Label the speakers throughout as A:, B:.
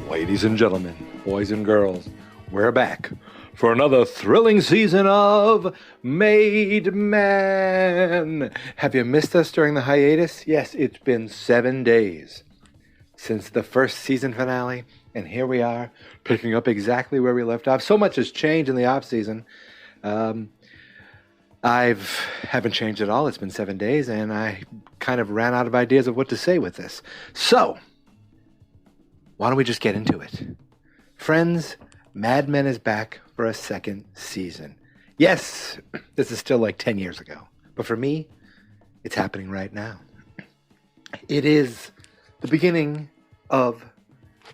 A: Ladies and gentlemen, boys and girls, we're back for another thrilling season of Made Man. Have you missed us during the hiatus? Yes, it's been 7 days since the first season finale, and here we are, picking up exactly where we left off. So much has changed in the off season. I haven't changed at all. It's been 7 days, and I kind of ran out of ideas of what to say with this. So, why don't we just get into it? Friends, Mad Men is back for a second season. Yes, this is still like 10 years ago. But for me, it's happening right now. It is the beginning of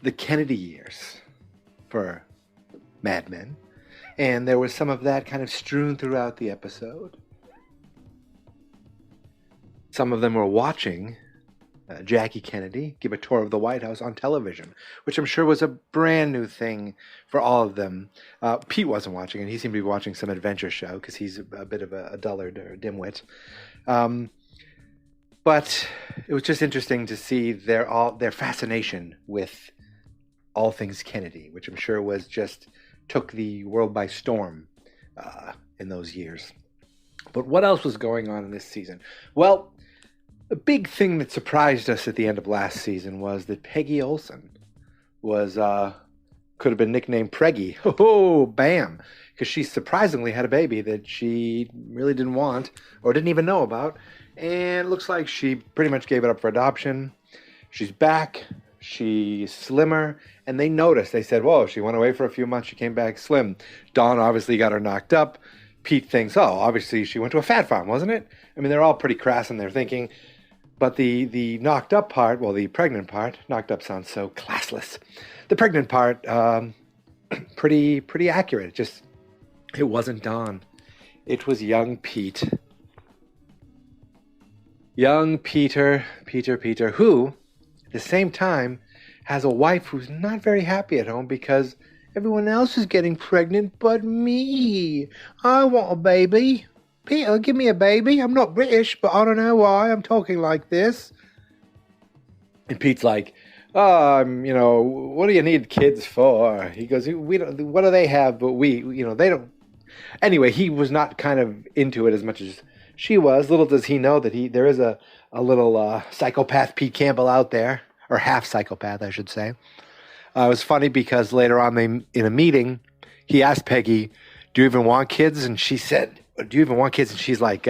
A: the Kennedy years for Mad Men. And there was some of that kind of strewn throughout the episode. Some of them were watching Jackie Kennedy give a tour of the White House on television, which I'm sure was a brand new thing for all of them. Pete wasn't watching it. He seemed to be watching some adventure show because he's a bit of a dullard or a dimwit. But it was just interesting to see their fascination with all things Kennedy, which I'm sure was just took the world by storm in those years. But what else was going on in this season? Well, the big thing that surprised us at the end of last season was that Peggy Olson could have been nicknamed Preggy. Oh, bam! Because she surprisingly had a baby that she really didn't want or didn't even know about. And it looks like she pretty much gave it up for adoption. She's back. She's slimmer. And they noticed. They said, whoa, she went away for a few months. She came back slim. Dawn obviously got her knocked up. Pete thinks, oh, obviously she went to a fat farm, wasn't it? I mean, they're all pretty crass in their thinking. But the knocked up part, well, the pregnant part, knocked up sounds so classless. The pregnant part, pretty accurate. It wasn't Dawn. It was young Pete. Young Peter, who, at the same time, has a wife who's not very happy at home because everyone else is getting pregnant but me. I want a baby. Peter, give me a baby. I'm not British, but I don't know why I'm talking like this. And Pete's like, what do you need kids for? He goes, what do they have, but they don't. Anyway, he was not kind of into it as much as she was. Little does he know that there is a little psychopath Pete Campbell out there, or half psychopath, I should say. It was funny because later on in a meeting, he asked Peggy, do you even want kids? And she said, do you even want kids? And she's like,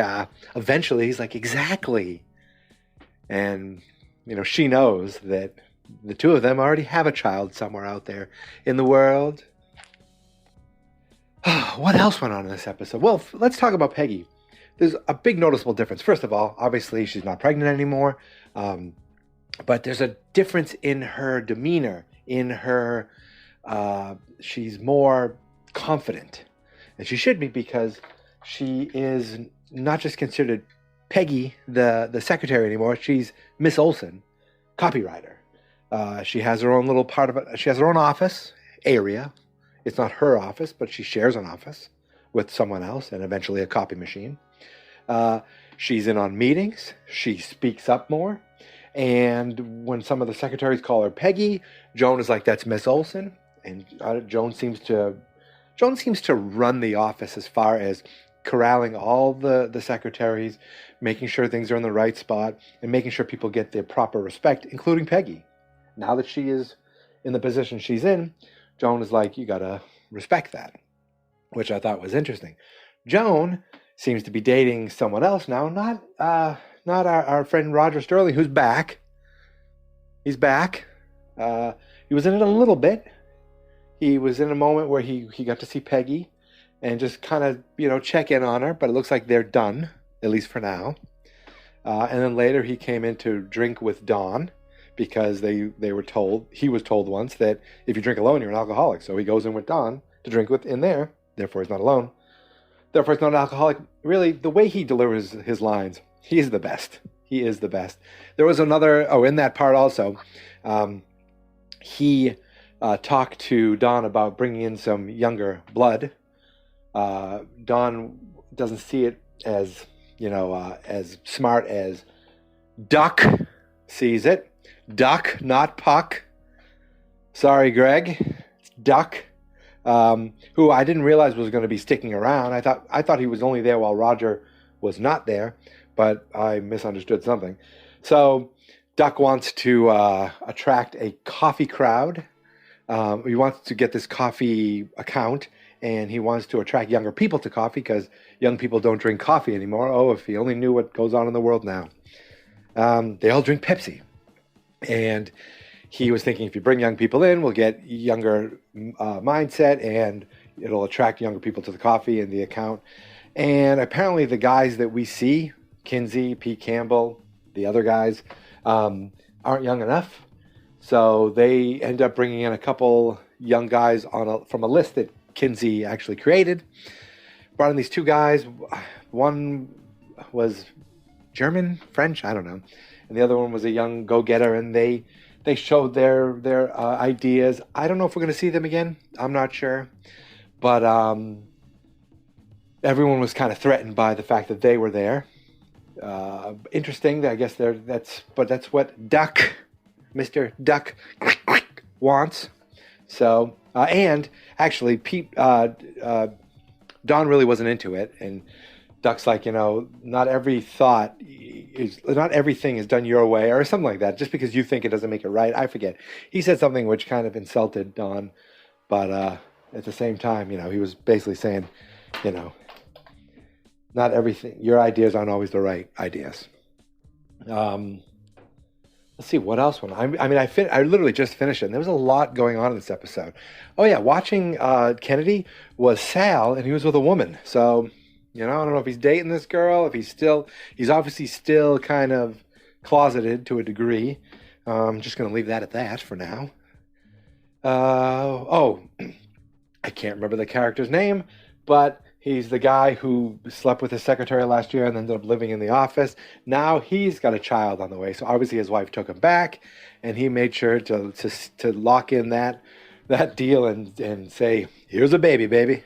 A: eventually. He's like, exactly. And, she knows that the two of them already have a child somewhere out there in the world. What else went on in this episode? Well, let's talk about Peggy. There's a big noticeable difference. First of all, obviously, she's not pregnant anymore. But there's a difference in her demeanor, in her, she's more confident. And she should be because she is not just considered Peggy, the secretary anymore. She's Miss Olson, copywriter. She has her own little part of it. She has her own office area. It's not her office, but she shares an office with someone else and eventually a copy machine. She's in on meetings. She speaks up more. And when some of the secretaries call her Peggy, Joan is like, that's Miss Olson. And Joan seems to run the office as far as corralling all the secretaries, making sure things are in the right spot, and making sure people get their proper respect, including Peggy. Now that she is in the position she's in, Joan is like, you got to respect that, which I thought was interesting. Joan seems to be dating someone else now, not our friend Roger Sterling, who's back. He's back. He was in it a little bit. He was in a moment where he got to see Peggy and just kind of, check in on her, but it looks like they're done, at least for now. And then later he came in to drink with Dawn because he was told once that if you drink alone, you're an alcoholic. So he goes in with Dawn to drink with in there. Therefore, he's not alone. Therefore, he's not an alcoholic. Really, the way he delivers his lines, he is the best. He is the best. There was in that part also, he talked to Dawn about bringing in some younger blood. Dawn doesn't see it as, as smart as Duck sees it. Duck, not Puck. Sorry, Greg. It's Duck, who I didn't realize was going to be sticking around. I thought he was only there while Roger was not there, but I misunderstood something. So Duck wants to attract a coffee crowd. He wants to get this coffee account, and he wants to attract younger people to coffee because young people don't drink coffee anymore. Oh, if he only knew what goes on in the world now. They all drink Pepsi. And he was thinking if you bring young people in, we'll get younger mindset, and it'll attract younger people to the coffee and the account. And apparently the guys that we see, Kinsey, Pete Campbell, the other guys, aren't young enough. So they end up bringing in a couple young guys from a list that Kinsey actually created. Brought in these two guys. One was German, French, I don't know. And the other one was a young go-getter, and they showed their ideas. I don't know if we're going to see them again. I'm not sure. But everyone was kind of threatened by the fact that they were there. Interesting. I guess that's what Duck, Mr. Duck, wants. So, and actually, Don really wasn't into it, and Duck's like, not everything is done your way, or something like that. Just because you think it doesn't make it right. I forget. He said something which kind of insulted Don, but at the same time, he was basically saying, not everything. Your ideas aren't always the right ideas. Let's see what else. I literally just finished it, and there was a lot going on in this episode. Oh yeah, watching Kennedy was Sal, and he was with a woman. So, I don't know if he's dating this girl, if he's obviously still kind of closeted to a degree. I'm just going to leave that at that for now. I can't remember the character's name, but he's the guy who slept with his secretary last year and ended up living in the office. Now he's got a child on the way, so obviously his wife took him back, and he made sure to lock in that deal and say, "Here's a baby."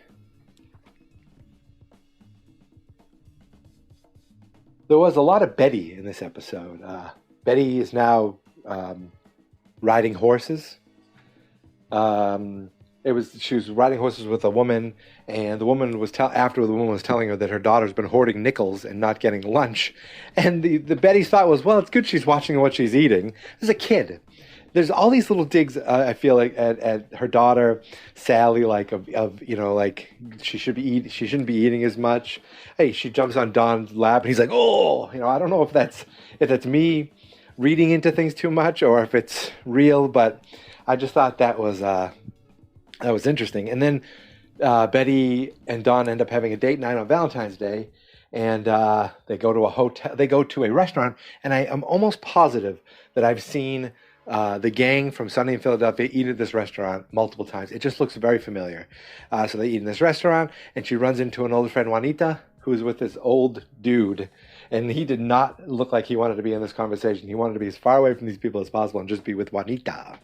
A: There was a lot of Betty in this episode. Betty is now riding horses. She was riding horses with a woman, and the woman was telling her that her daughter's been hoarding nickels and not getting lunch. And the Betty's thought was, well, it's good she's watching what she's eating. As a kid, there's all these little digs. I feel like at her daughter Sally, like she shouldn't be eating as much. Hey, she jumps on Don's lap, and he's like, oh, I don't know if that's me reading into things too much or if it's real, but I just thought that was interesting. And then Betty and Don end up having a date night on Valentine's Day, and they go to a hotel. They go to a restaurant, and I am almost positive that I've seen the gang from Sunday in Philadelphia eat at this restaurant multiple times. It just looks very familiar. So they eat in this restaurant, and she runs into an old friend, Juanita, who's with this old dude. And he did not look like he wanted to be in this conversation. He wanted to be as far away from these people as possible and just be with Juanita.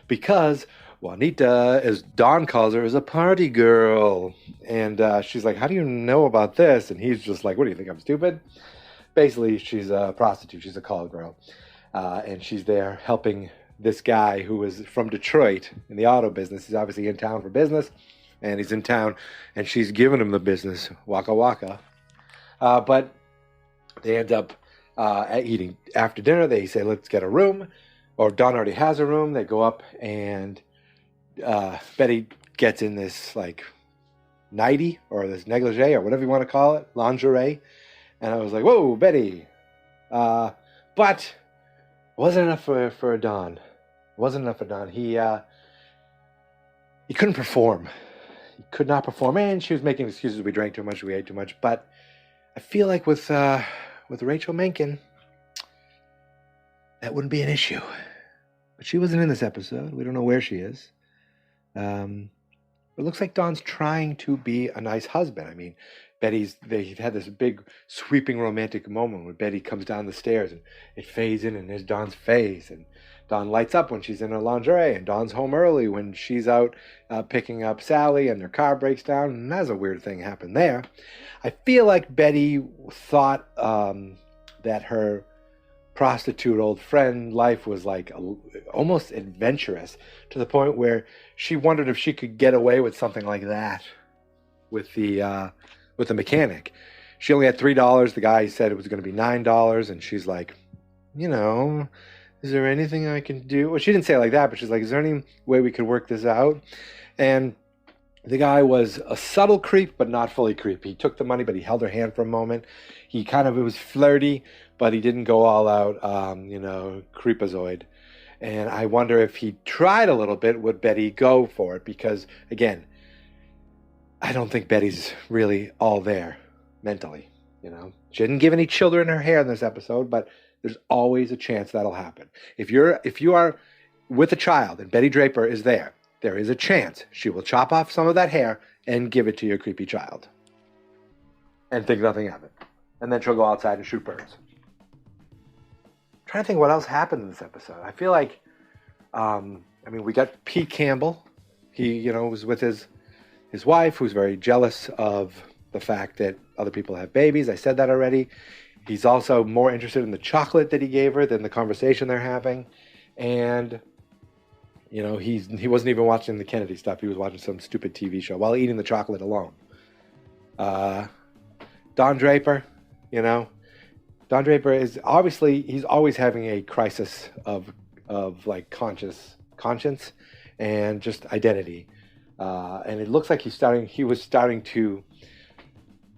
A: Because Juanita, as Don calls her, is a party girl. And she's like, how do you know about this? And he's just like, what do you think, I'm stupid? Basically, she's a prostitute. She's a call girl. And she's there helping this guy who is from Detroit in the auto business. He's obviously in town for business. And he's in town, and she's giving him the business. Waka waka. But they end up eating after dinner. They say, let's get a room. Or Don already has a room. They go up, and Betty gets in this like nightie or this negligee or whatever you want to call it, lingerie. And I was like, whoa, Betty. But it wasn't enough for Don. It wasn't enough for Don. He couldn't perform. He could not perform. And she was making excuses. We drank too much. We ate too much. But I feel like with Rachel Menken, that wouldn't be an issue. But she wasn't in this episode. We don't know where she is. It looks like Don's trying to be a nice husband. I mean, they've had this big sweeping romantic moment when Betty comes down the stairs and it fades in and there's Don's face, and Don lights up when she's in her lingerie, and Don's home early when she's out picking up Sally and their car breaks down, and that's a weird thing happened there. I feel like Betty thought that her prostitute old friend life was like almost adventurous, to the point where she wondered if she could get away with something like that with the mechanic. She only had $3. The guy said it was going to be $9, and she's like, is there anything I can do? Well, she didn't say it like that, but she's like, is there any way we could work this out? And the guy was a subtle creep, but not fully creep. He took the money, but he held her hand for a moment. It was flirty, but he didn't go all out, creepazoid. And I wonder if he tried a little bit, would Betty go for it? Because, again, I don't think Betty's really all there mentally. She didn't give any children her hair in this episode, but there's always a chance that'll happen. If you are with a child and Betty Draper is there is a chance she will chop off some of that hair and give it to your creepy child. And think nothing of it. And then she'll go outside and shoot birds. I'm trying to think what else happened in this episode. I feel like, we got Pete Campbell. He, was with his wife, who's very jealous of the fact that other people have babies. I said that already. He's also more interested in the chocolate that he gave her than the conversation they're having. And, he wasn't even watching the Kennedy stuff. He was watching some stupid TV show while eating the chocolate alone. Don Draper, Don Draper is obviously, he's always having a crisis of like conscience and just identity. And it looks like he was starting to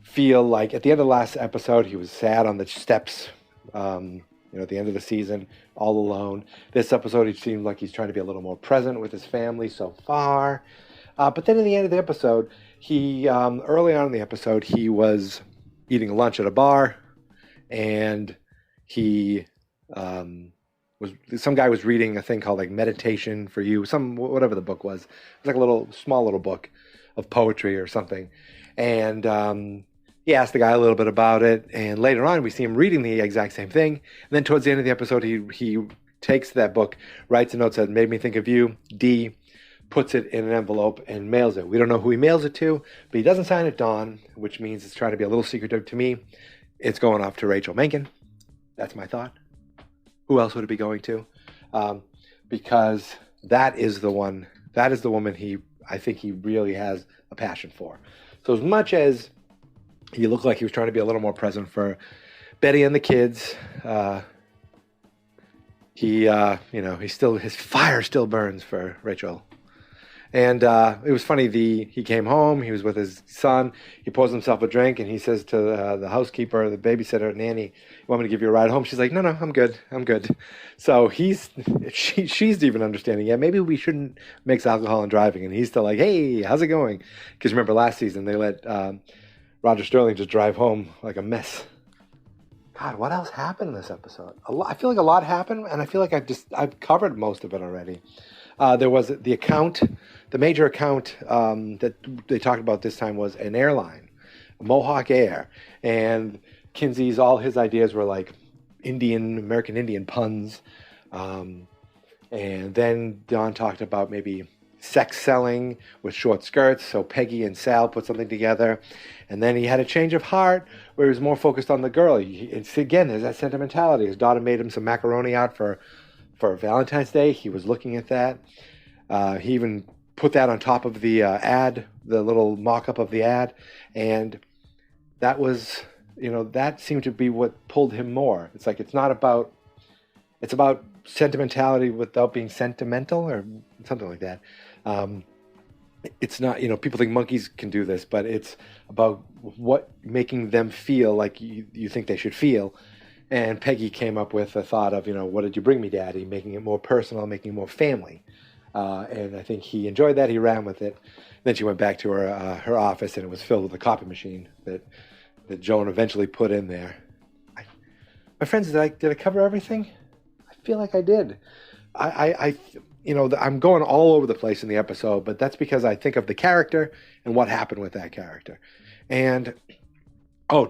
A: feel like at the end of the last episode, he was sad on the steps, at the end of the season, all alone. This episode, he seemed like he's trying to be a little more present with his family so far. But then in the end of the episode, early on in the episode, he was eating lunch at a bar, and some guy was reading a thing called like Meditation for You, whatever the book was. It was like a small little book of poetry or something. And he asked the guy a little bit about it, and later on we see him reading the exact same thing. And then towards the end of the episode, he takes that book, writes a note, says, "Made me think of you, D," puts it in an envelope and mails it. We don't know who he mails it to, but he doesn't sign it Dawn, which means it's trying to be a little secretive to me. It's going off to Rachel Menken. That's my thought. Who else would it be going to? Because that is the woman I think he really has a passion for. So as much as he looked like he was trying to be a little more present for Betty and the kids, his fire still burns for Rachel. And it was funny, he came home, he was with his son, he pours himself a drink, and he says to the housekeeper, the babysitter, nanny, "You want me to give you a ride home?" She's like, No, I'm good. So she's even understanding, maybe we shouldn't mix alcohol and driving, and he's still like, "Hey, how's it going?" Because remember last season, they let Roger Sterling just drive home like a mess. God, what else happened in this episode? I feel like a lot happened, and I feel like I've covered most of it already. There was the account. The major account that they talked about this time was an airline, Mohawk Air. And Kinsey's, all his ideas were like American Indian puns. And then Don talked about maybe sex selling with short skirts. So Peggy and Sal put something together. And then he had a change of heart where he was more focused on the girl. There's that sentimentality. His daughter made him some macaroni out for Valentine's Day. He was looking at that. He even put that on top of the ad, the little mock-up of the ad. And that was, that seemed to be what pulled him more. It's like, it's about sentimentality without being sentimental or something like that. It's not, people think monkeys can do this, but it's about making them feel like you think they should feel. And Peggy came up with the thought of, "What did you bring me, Daddy?" Making it more personal, making it more family. And I think he enjoyed that. He ran with it. Then she went back to her office, and it was filled with a copy machine that Joan eventually put in there. My friends, did I cover everything? I feel like I did. I'm going all over the place in the episode, but that's because I think of the character and what happened with that character. And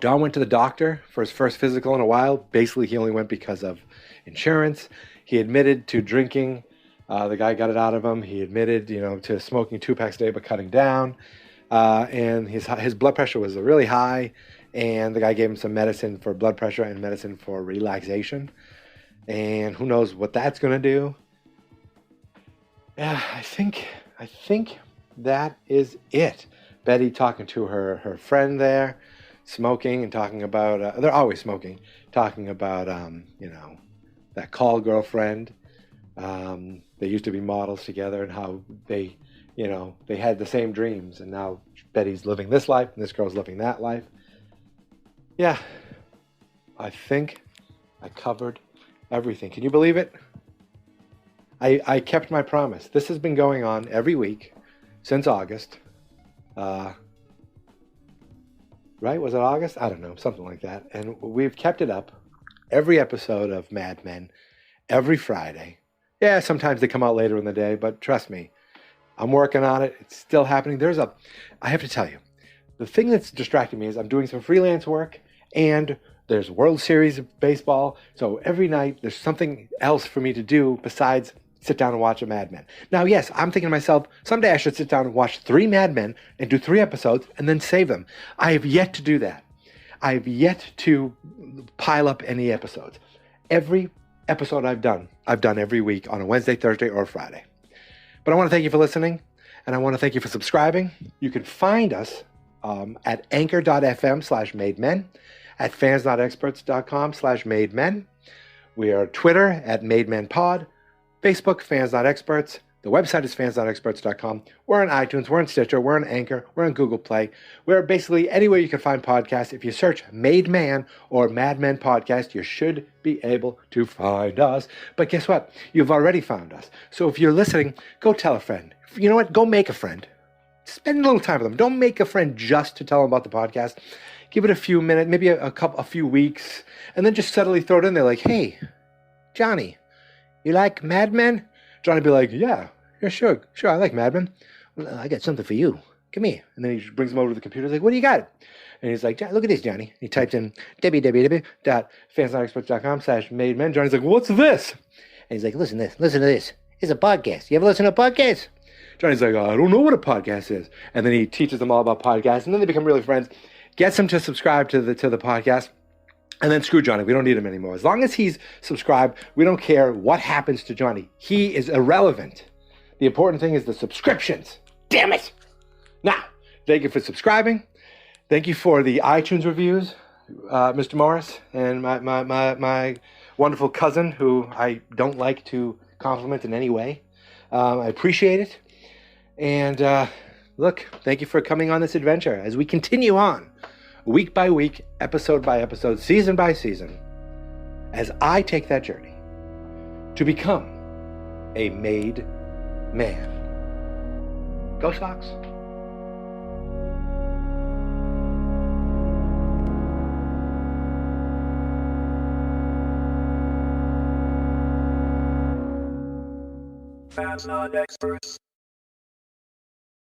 A: Don went to the doctor for his first physical in a while. Basically, he only went because of insurance. He admitted to drinking. The guy got it out of him. He admitted, to smoking 2 packs a day but cutting down. And his blood pressure was really high. And the guy gave him some medicine for blood pressure and medicine for relaxation. and who knows what that's going to do. Yeah, I think that is it. Betty talking to her friend there, smoking and talking about, they're always smoking, talking about, that call girlfriend. They used to be models together and how they had the same dreams, and now Betty's living this life and this girl's living that life. Yeah, I think I covered everything. Can you believe it? I kept my promise. This has been going on every week since August. Right? Was it August? I don't know, something like that. And we've kept it up. Every episode of Mad Men, every Friday. Yeah, sometimes they come out later in the day, but trust me, I'm working on it. It's still happening. I have to tell you, the thing that's distracting me is I'm doing some freelance work, and there's World Series of baseball. So every night there's something else for me to do besides sit down and watch a Mad Men. Now, yes, I'm thinking to myself, someday I should sit down and watch 3 Mad Men and do 3 episodes and then save them. I have yet to do that. I have yet to pile up any episodes. Every episode I've done every week on a Wednesday, Thursday, or Friday. But I want to thank you for listening, and I want to thank you for subscribing. You can find us at anchor.fm/mademen, at fansnotexperts.com/mademen. We are Twitter at mademenpod, Facebook, Fans Not Experts. The website is fansnotexperts.com. We're on iTunes, we're on Stitcher, we're on Anchor, we're on Google Play. We're basically anywhere you can find podcasts. If you search Made Man or Mad Men Podcast, you should be able to find us. But guess what? You've already found us. So if you're listening, go tell a friend. You know what? Go make a friend. Spend a little time with them. Don't make a friend just to tell them about the podcast. Give it a few minutes, maybe a few weeks, and then just subtly throw it in there like, hey, Johnny, you like Mad Men? Johnny be like, yeah, sure, I like Mad Men. Well, I got something for you. Come here. And then he brings him over to the computer. He's like, what do you got? And he's like, look at this, Johnny. He types in www.fansnotexperts.com/mademen. Johnny's like, what's this? And he's like, listen to this. It's a podcast. You ever listen to a podcast? Johnny's like, I don't know what a podcast is. And then he teaches them all about podcasts, and then they become really friends. Gets them to subscribe to the podcast. And then screw Johnny. We don't need him anymore. As long as he's subscribed, we don't care what happens to Johnny. He is irrelevant. The important thing is the subscriptions. Damn it. Now, thank you for subscribing. Thank you for the iTunes reviews, Mr. Morris, and my wonderful cousin, who I don't like to compliment in any way. I appreciate it. And look, thank you for coming on this adventure as we continue on. Week by week, episode by episode, season by season, as I take that journey to become a made man. Go Sox!
B: Fans Not Experts.